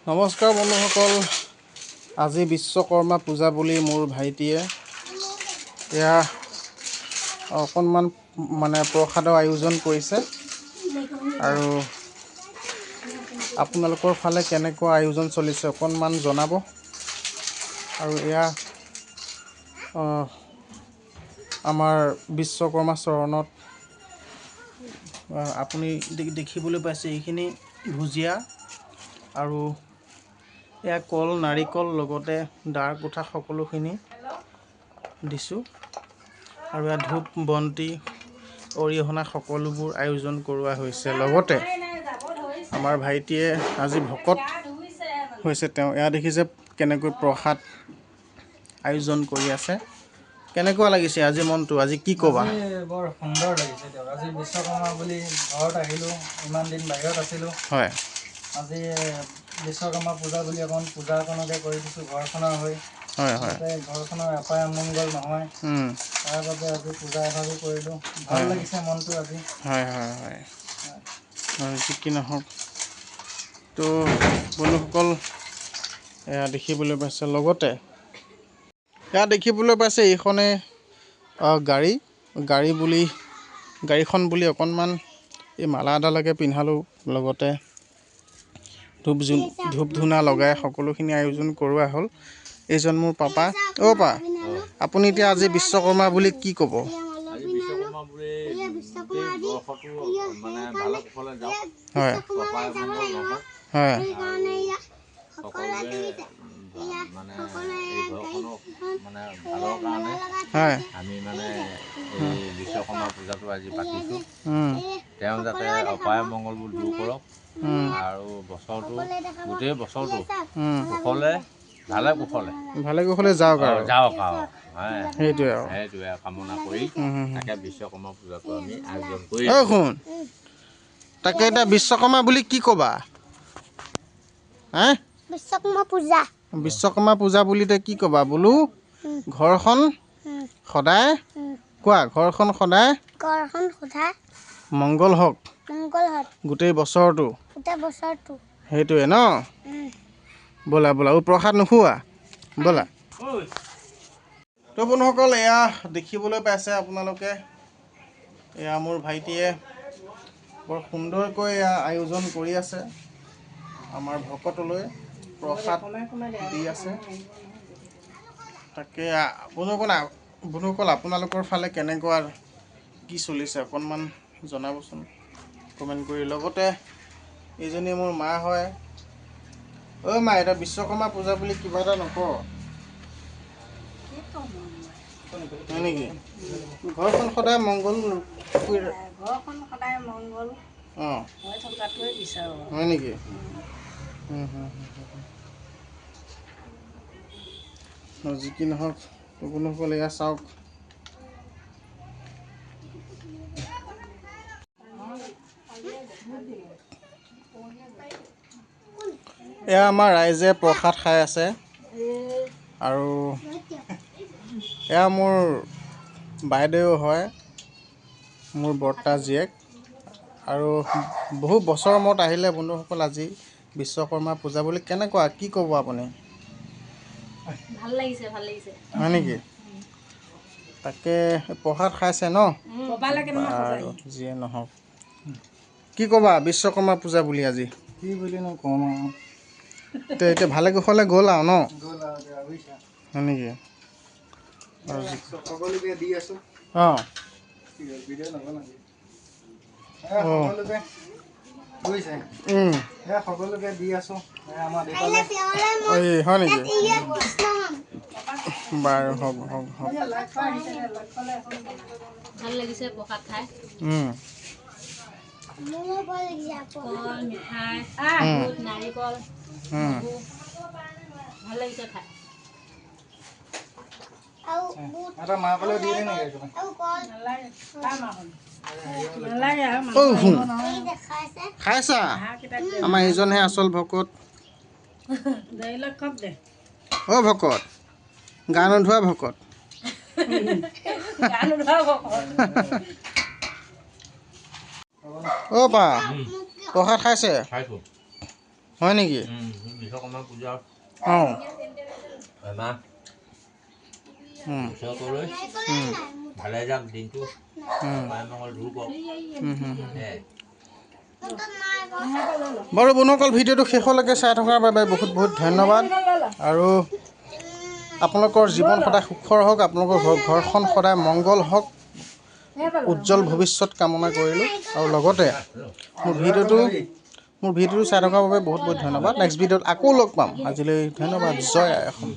নমস্কাৰ বন্ধুসকল, আজি বিশ্বকৰ্মা পূজা বুলি মোৰ ভাইটিয়ে এয়া অকণমান প্ৰসাদৰ আয়োজন কৰিছে আৰু আপোনালোকৰ ফালে কেনেকুৱা আয়োজন চলিছে অকণমান জনাব। আৰু এয়া আমাৰ বিশ্বকৰ্মা চৰণত আপুনি দেখিবলৈ পাইছে এইখিনি ভুজিয়া আৰু এয়া কল নাৰিকল লগতে দাৰ কোঠা সকলোখিনি দিছোঁ আৰু এয়া ধূপ বন্তি অৰিহণা সকলোবোৰ আয়োজন কৰোৱা হৈছে। লগতে আমাৰ ভাইটিয়ে আজি ভকত হৈছে, তেওঁ এয়া দেখিছে কেনেকৈ প্ৰসাদ আয়োজন কৰি আছে। কেনেকুৱা লাগিছে আজি মনটো, আজি কি ক'বা? বৰ সুন্দৰ লাগিছে দিয়ক। আজি বিশ্বকৰ্মা বুলি ঘৰত আহিলোঁ, ইমান দিন বাহিৰত আছিলোঁ। হয়, আজি বিশ্বকৰ্মা পূজা বুলি অকণ পূজা অকণকে কৰি দিছোঁ ঘৰখনৰ হৈ। হয় যাতে ঘৰখনৰ অপায় অমংগল নহয়, তাৰ বাবে আজি পূজা এভাগো কৰিলোঁ। ভাল লাগিছে মনটো আজি। হয় হয় হয় যি কি নহওক, তো বন্ধুসকল এয়া দেখিবলৈ পাইছে। লগতে এয়া দেখিবলৈ পাইছে এইখনে গাড়ীখন বুলি অকণমান এই মালা এডালকে পিন্ধালোঁ। লগতে ধূপ ধূনা লগাই সকলোখিনি আয়োজন কৰোৱা হ'ল। এইজন মোৰ পাপা। পা আপুনি এতিয়া আজি বিশ্বকৰ্মা বুলি কি ক'ব? আজি বিশ্বকৰ্মা বুলি বৰ্ষটো ভালে কুশলে যাওক, হয় অপায় অমংগল নহওক, হয় সকলোৱে এই ঘৰখনক ভালৰ কাৰণে হয় আমি এই বিশ্বকৰ্মা পূজাটো আজি পাতিছোঁ। তেওঁ যাতে অপায় অমংগলবোৰ দূৰ কৰক আৰু গোটেই বছৰটো ভালে কুশলে যাওক আৰু সেইটোৱে কামনা কৰি তাকে বিশ্বকৰ্মা পূজাটো আমি আয়োজন কৰি শুন তাকে এতিয়া বিশ্বকৰ্মা বুলি কি ক'বা? বিশ্বকৰ্মা পূজা বুলি কি ক'বা বোলো? ঘৰখন সদায় ঘৰখন সদায় মংগল হওক গোটেই বছৰটো। সেইটোৱে ন? ব'লা প্ৰসাদ নোখোৱা ব'লা। তো বন্ধুসকল, এয়া দেখিবলৈ পাইছে আপোনালোকে, এয়া মোৰ ভাইটিয়ে বৰ সুন্দৰকৈ এয়া আয়োজন কৰি আছে। আমাৰ ভকতলৈ প্ৰসাদ দি আছে। তাকে বন্ধুসকল আপোনালোকৰ ফালে কেনেকুৱা কি চলিছে অকণমান জনাবচোন কমেণ্ট কৰি। লগতে এইজনী মোৰ মা হয়। মা, এতিয়া বিশ্বকৰ্মা পূজা বুলি কিবা এটা নকৰ হয় নেকি? ঘৰখন সদায় মংগল হয় নেকি? যি কি নহওক বন্ধুসকল, এয়া চাওক এয়া আমাৰ ৰাইজে প্ৰসাদ খাই আছে। আৰু এয়া মোৰ বাইদেউ হয়, মোৰ বৰ্তা জীয়েক। আৰু বহু বছৰৰ মূৰত আহিলে বন্ধুসকল আজি বিশ্বকৰ্মা পূজা বুলি। কেনেকুৱা কি ক'ব আপুনি? ভাল লাগিছে হয় নেকি? তাকে প্ৰসাদ খাইছে ন? আৰু যিয়ে নহওক কি ক'বা বিশ্বকৰ্মা পূজা বুলি আজি? কি বুলি নকওঁ আৰু, এতিয়া ভালে কুশলে গ'ল আৰু ন? হয় নেকি? সকলোকে দি আছোঁ। সকলোকে বুজিছে, সকলোকে দি আছোঁ। আমাৰ হয় নেকি? বাৰু হওক। ভাল লাগিছে প্ৰসাদ খাই। কল, মিঠাই, বুট, নাৰিকল, মগু, ভাল লাগিছে খাই। এটা মাকলৈ দিয়ে নেকি? খাইছা? আমাৰ এইজনহে আচল ভকত। ভকত গা নোধোৱা ভকত। পা প্ৰসাদ খাইছে? হয় নেকি? বিশ্বকৰ্মা পূজা অঁ এমাহ বছৰলৈ ভালে যাওক দিনটো পায় মংগল দূৰ কৰক। বাৰু বন্ধুসকল, ভিডিঅ'টো শেষলৈকে চাই থকাৰ বাবে বহুত বহুত ধন্যবাদ। আৰু আপোনালোকৰ জীৱন সদায় সুখৰ হওক, আপোনালোকৰ ঘৰখন সদায় মংগল হওক, উজ্জ্বল ভৱিষ্যত কামনা কৰিলোঁ। আৰু লগতে মোৰ ভিডিঅ'টো চাই থকাৰ বাবে বহুত বহুত ধন্যবাদ। নেক্সট ভিডিঅ'ত আকৌ লগ পাম। আজিলৈ ধন্যবাদ। জয় আই অসম।